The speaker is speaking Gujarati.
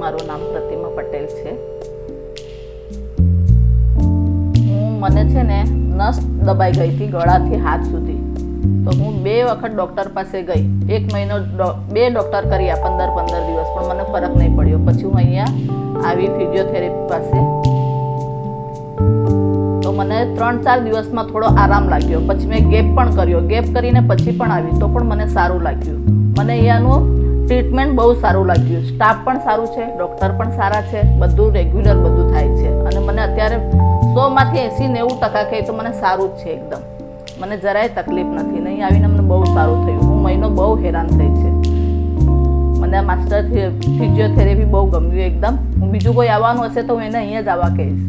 મારું નામ પ્રતિમા પટેલ છે. મને છે ને નસ દબાઈ ગઈ હતી ગળાથી હાથ સુધી. તો હું 2 વખત ડૉક્ટર પાસે ગઈ. 1 મહિનો 2 ડૉક્ટર કર્યા 15 દિવસ, પણ મને ફરક નહીં પડ્યો. પછી હું અહીંયા આવી ફિઝિયોથેરાપી પાસે. તો મને 3-4 દિવસમાં થોડો આરામ લાગ્યો. પછી મેં ગેપ પણ કર્યો. ગેપ કરીને પછી પણ આવી તો પણ મને સારું લાગ્યું. મને અહીંયાનું ટ્રીટમેન્ટ બહુ સારું લાગ્યું. સ્ટાફ પણ સારું છે, ડૉક્ટર પણ સારા છે, બધું રેગ્યુલર બધું થાય છે. અને મને અત્યારે 100માંથી 80-90% કહે તો મને સારું જ છે એકદમ. મને જરાય તકલીફ નથી. નહીં આવીને મને બહુ સારું થયું. હું મહિનો બહુ હેરાન થઈ છે. મને આ માસ્ટર ફિઝિયોથેરાપી બહુ ગમ્યું એકદમ. હું બીજું કોઈ આવવાનું હશે તો હું એને અહીંયા જ આવવા કહીશ.